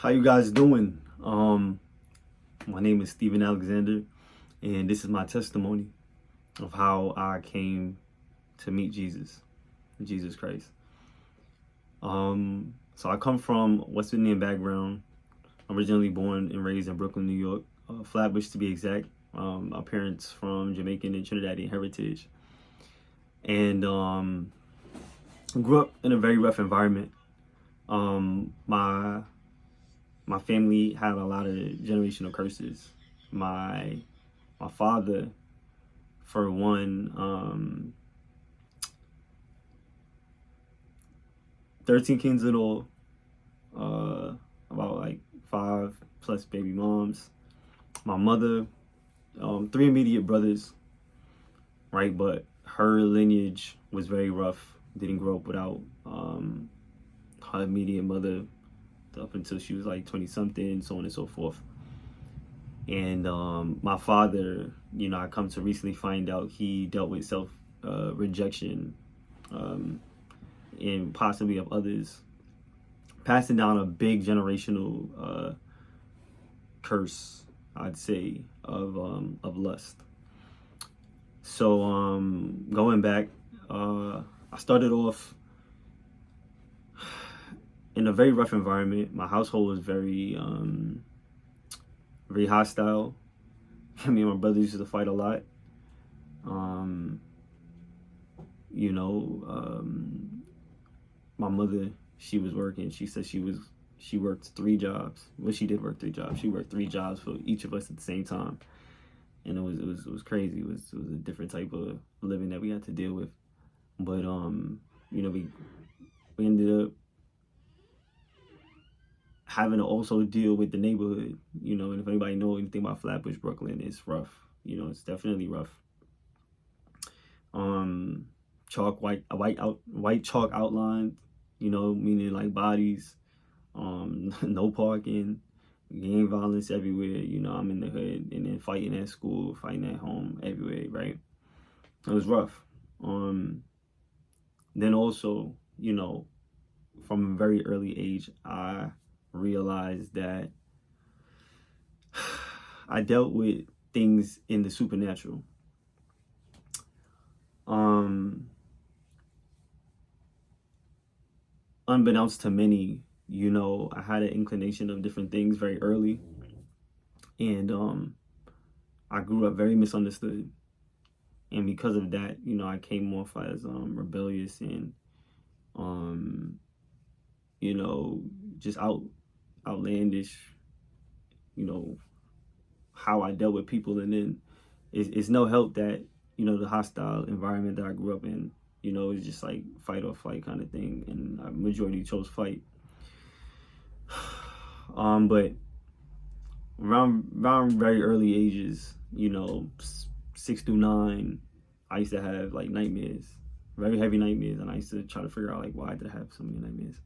How you guys doing? My name is Stephen Alexander, and this is my testimony of how I came to meet Jesus Christ. So I come from West Indian background, originally born and raised in Brooklyn, New York, Flatbush to be exact. My parents from Jamaican and Trinidadian heritage, and grew up in a very rough environment. My family had a lot of generational curses. My father, for one, 13 kids in all, about like 5+ baby moms. My mother, three immediate brothers, right? But her lineage was very rough. Didn't grow up without her immediate mother up until she was like 20 something, so on and so forth. And my father, I come to recently find out he dealt with self rejection, and possibly of others, passing down a big generational curse, I'd say, of lust. So going back, I started off in a very rough environment. My household was very hostile. Me and my brothers used to fight a lot. You know, my mother, she was working. She said she worked 3 jobs. Well, she did work 3 jobs. She worked 3 jobs for each of us at the same time, and it was crazy. It was a different type of living that we had to deal with. But we ended up having to also deal with the neighborhood, and if anybody knows anything about Flatbush, Brooklyn, it's rough. It's definitely rough. White chalk outline, meaning like bodies, no parking, gang violence everywhere. I'm in the hood, and then fighting at school, fighting at home, everywhere, right? It was rough. Then also, from a very early age, I realized that I dealt with things in the supernatural. Unbeknownst to many, I had an inclination of different things very early, and I grew up very misunderstood, and because of that, I came off as rebellious and just outlandish, how I dealt with people. And then it's no help that, the hostile environment that I grew up in, it's just like fight or flight kind of thing. And I majority chose fight. But around very early ages, 6 through 9, I used to have like nightmares, very heavy nightmares. And I used to try to figure out like, why did I have so many nightmares?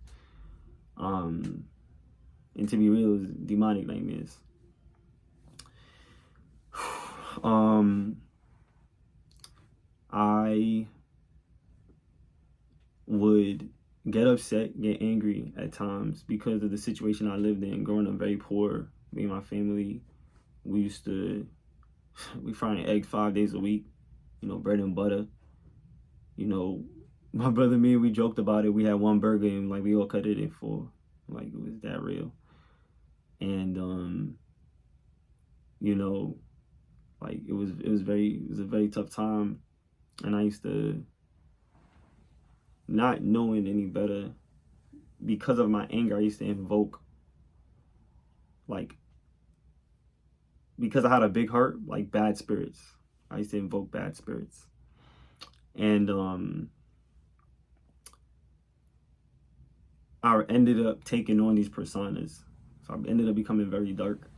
And to be real, it was demonic nightmares. I would get upset, get angry at times because of the situation I lived in. Growing up very poor, me and my family, we frying eggs 5 days a week, bread and butter. My brother and me, we joked about it. We had one burger and like we all cut it in 4. Like it was that real. And like it was a very tough time. And I used to, not knowing any better, because of my anger, I used to invoke, like, because I had a big heart, like bad spirits. I used to invoke bad spirits. And I ended up taking on these personas. So I ended up becoming very dark.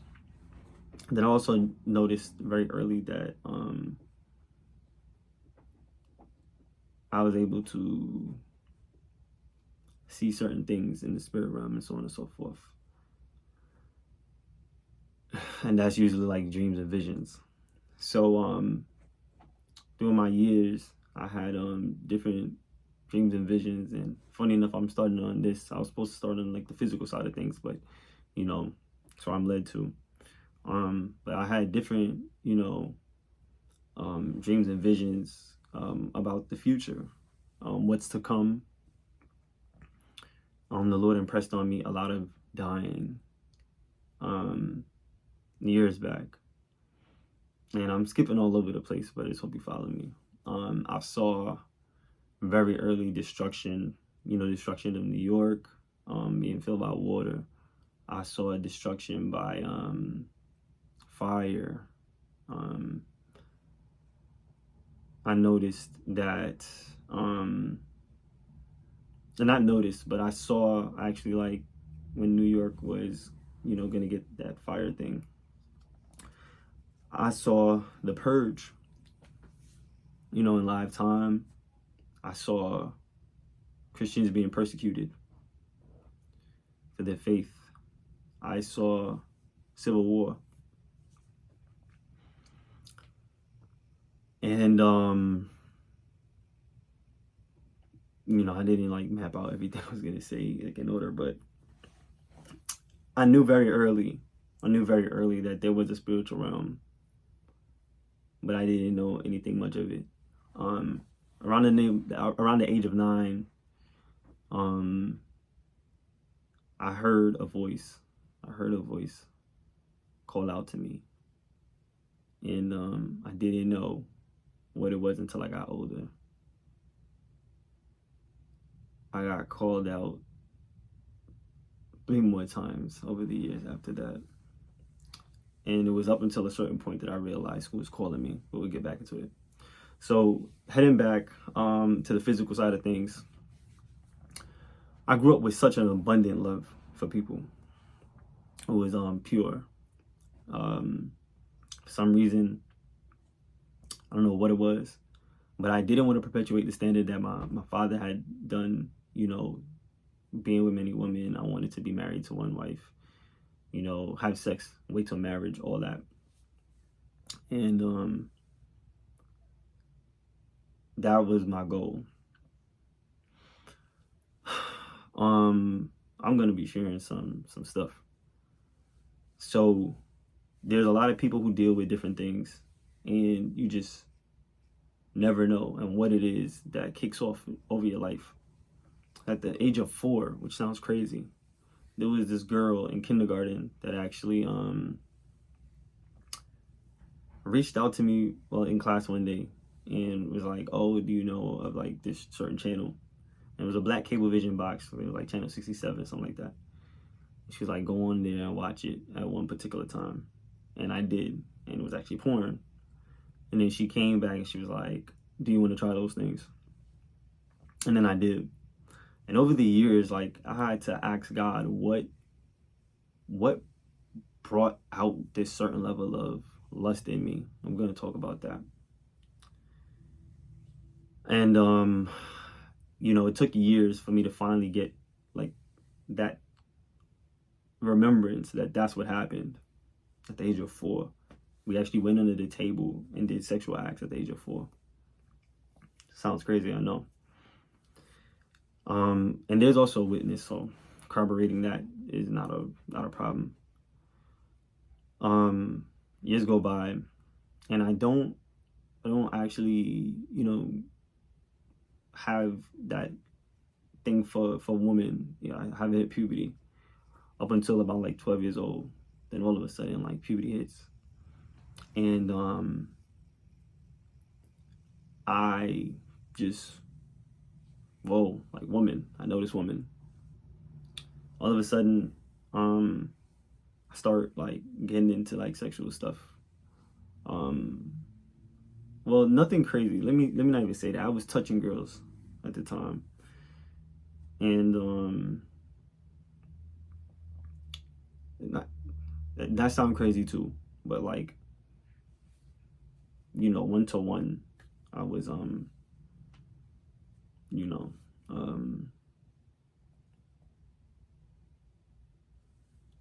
Then I also noticed very early that I was able to see certain things in the spirit realm and so on and so forth. And that's usually like dreams and visions. So during my years, I had different dreams and visions. And funny enough, I'm starting on this. I was supposed to start on like the physical side of things, but so I'm led to. But I had different, dreams and visions about the future, what's to come. The Lord impressed on me a lot of dying years back. And I'm skipping all over the place, but I just hope you follow me. I saw very early destruction, destruction of New York, being filled by water. I saw destruction by fire. I noticed that, and not noticed, but I saw actually, like, when New York was, gonna get that fire thing. I saw the purge, in live time. I saw Christians being persecuted for their faith. I saw civil war. And, I didn't like map out everything I was going to say like in order, but I knew very early that there was a spiritual realm, but I didn't know anything much of it. Around the age of 9, I heard a voice call out to me, and I didn't know what it was until I got older. I got called out 3 more times over the years after that. And it was up until a certain point that I realized who was calling me, but we'll get back into it. So heading back to the physical side of things, I grew up with such an abundant love for people. It was pure. For some reason, I don't know what it was, but I didn't want to perpetuate the standard that my father had done, being with many women. I wanted to be married to one wife, have sex, wait till marriage, all that. And that was my goal. I'm going to be sharing some stuff. So there's a lot of people who deal with different things, and you just never know and what it is that kicks off over your life. At the age of 4, which sounds crazy, there was this girl in kindergarten that actually reached out to me in class one day and was like, "Oh, do you know of like this certain channel?" And it was a black cable vision box. It was like channel 67, something like that. She was like, "Go on there and watch it at one particular time." And I did, and it was actually porn. And then she came back and she was like, "Do you want to try those things?" And then I did. And over the years, like, I had to ask God what brought out this certain level of lust in me. I'm going to talk about that. And it took years for me to finally get like that remembrance that that's what happened at the age of 4. We actually went under the table and did sexual acts at the age of 4. Sounds crazy, I know. And there's also a witness, so corroborating that is not a problem. Years go by, and I don't actually, have that thing for women. I haven't hit puberty up until about like 12 years old. Then all of a sudden, like, puberty hits, and I just, whoa, like, woman. I know this woman. All of a sudden, I start like getting into like sexual stuff. Well, nothing crazy. Let me not even say that. I was touching girls at the time, and that sounds crazy too. But like, 1-to-1, I was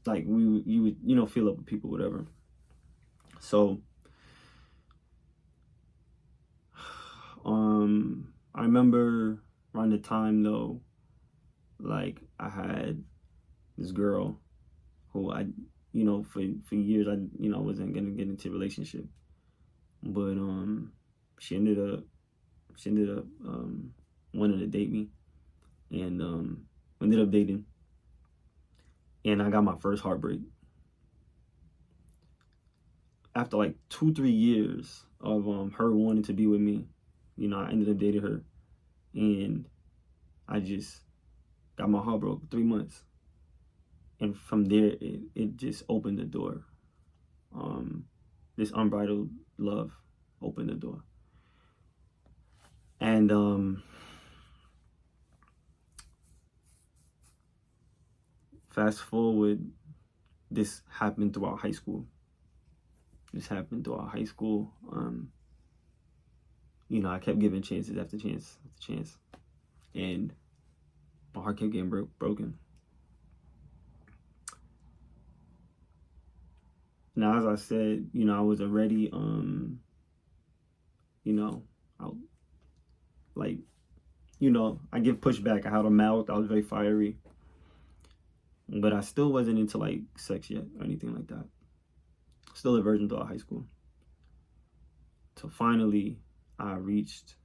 like you would feel up with people, whatever. So I remember around the time though, like, I had this girl who I, for years I, wasn't gonna get into a relationship, but she ended up wanting to date me, and ended up dating, and I got my first heartbreak after like 2-3 years of her wanting to be with me. I ended up dating her, and I just got my heart broke 3 months, and from there it just opened the door. This unbridled love opened the door, and fast forward, this happened throughout high school. I kept giving chances after chance after chance, and my heart kept getting broken. Now, as I said, I was already, I give pushback. I had a mouth. I was very fiery, but I still wasn't into like sex yet or anything like that. Still a virgin throughout high school. So finally, I reached.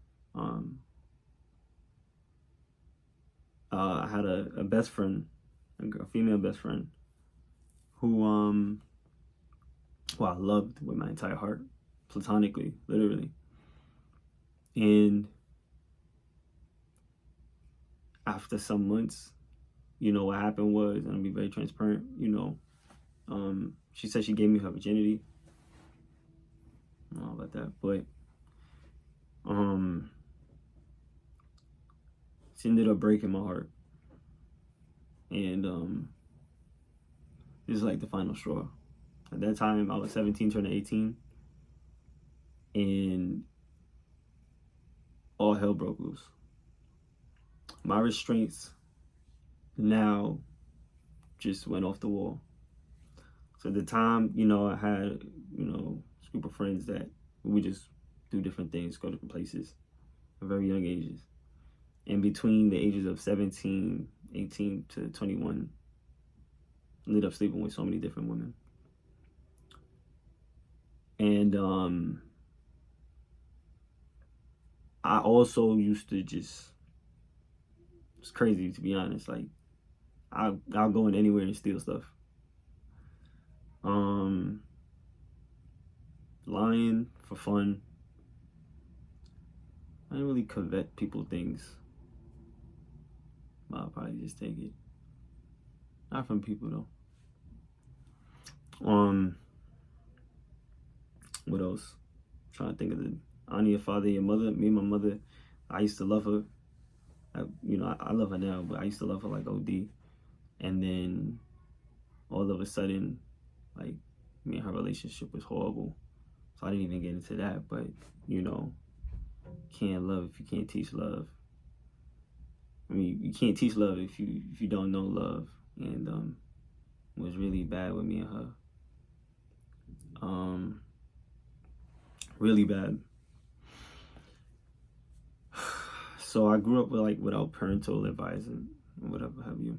I had a best friend, a female best friend, who I loved with my entire heart, platonically, literally. And after some months, what happened was, and I'll be very transparent, she said she gave me her virginity. I don't know about that, but she ended up breaking my heart. And this is like the final straw. At that time, I was 17, turning 18, and all hell broke loose. My restraints now just went off the wall. So at the time, I had, a group of friends that we just do different things, go different places at very young ages. And between the ages of 17, 18 to 21, I ended up sleeping with so many different women. And I also used to it's crazy, to be honest. Like, I'll go in anywhere and steal stuff. Lying for fun. I didn't really covet people things. I'll probably just take it. Not from people though. What else? I'm trying to think of the honor your father, your mother. Me and my mother, I used to love her. I love her now, but I used to love her like OD. And then all of a sudden, like, me and her relationship was horrible. So I didn't even get into that. But, can't love if you can't teach love. I mean, you can't teach love if you don't know love. And it was really bad with me and her. Really bad. So I grew up without parental advice and whatever have you.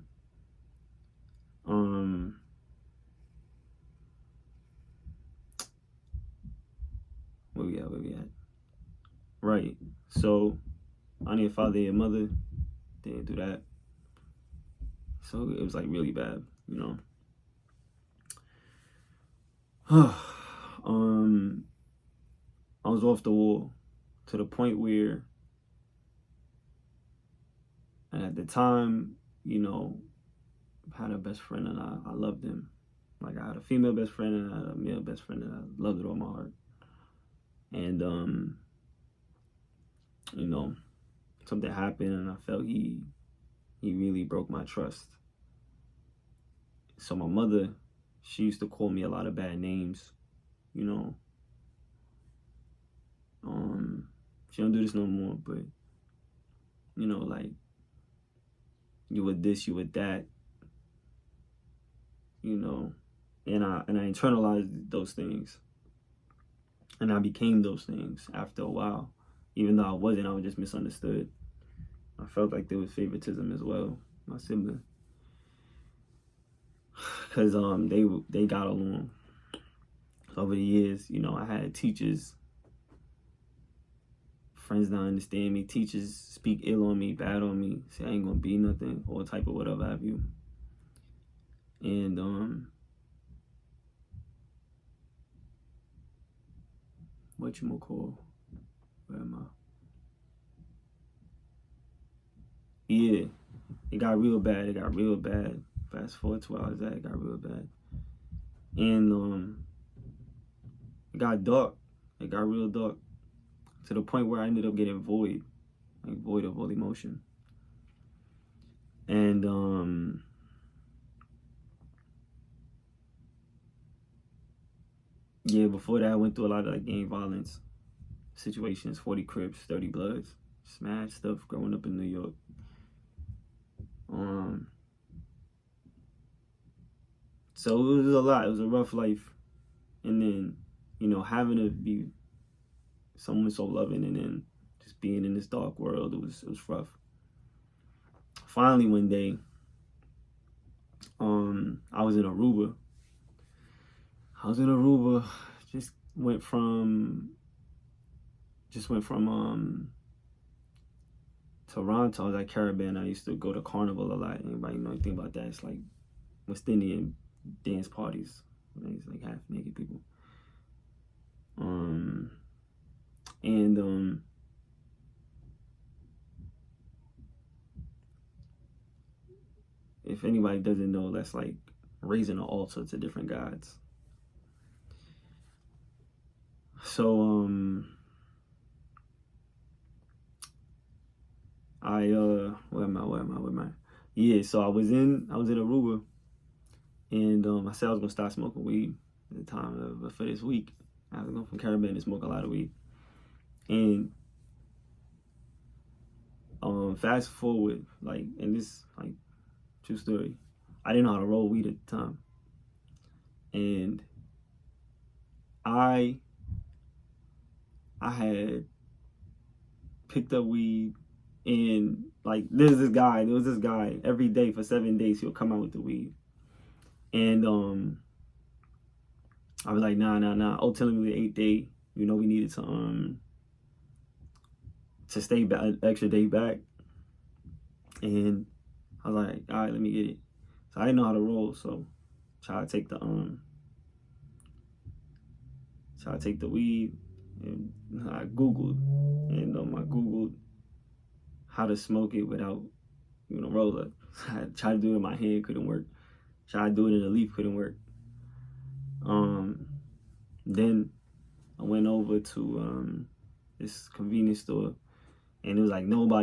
Where we at? Right. So honor your father, your mother. They didn't do that. So it was like really bad, I was off the wall to the point where, and at the time, I had a best friend and I loved him. Like, I had a female best friend and I had a male best friend and I loved it all my heart. And something happened and I felt he really broke my trust. So my mother, she used to call me a lot of bad names, She don't do this no more, but like, you were this, you were that, and I internalized those things, and I became those things after a while. Even though I wasn't, I was just misunderstood. I felt like there was favoritism as well, my sibling. because they got along. Over the years, you know, I had teachers, friends not understand me, teachers speak ill on me, bad on me, say I ain't gonna be nothing, all type of whatever have you. And whatchamacall, where am I? Yeah, it got real bad. It got real bad. Fast forward to where I was at, it got real bad. And it got dark. It got real dark to the point where I ended up getting void, like void of all emotion. And yeah, before that I went through a lot of like gang violence situations, 40 Crips, 30 Bloods, smash stuff growing up in New York. So it was a lot. It was a rough life. And then, you know, having to be someone so loving and then just being in this dark world, it was rough. Finally one day, I was in Aruba. Just went from Toronto. I was at Caribbean. I used to go to Carnival a lot. Anybody know anything about that? It's like West Indian dance parties. It's like half naked people. And if anybody doesn't know, that's like raising an altar to different gods. So where am I? Yeah, so I was in Aruba, and I said I was gonna start smoking weed at the time for this week. I was going from Caribbean to smoke a lot of weed. And fast forward, like, and this like true story, I didn't know how to roll weed at the time. And I had picked up weed, and like there was this guy every day for 7 days he'll come out with the weed. And I was like, nah. Ultimately, the 8th day, you know, we needed to stay back an extra day back. And I was like, all right, let me get it. So I didn't know how to roll, so try to take the weed, and I Googled, and I Googled how to smoke it without, you know, roll up. I tried to do it in my hand, couldn't work. Tried to do it in a leaf, couldn't work. Then I went over to this convenience store, and it was like nobody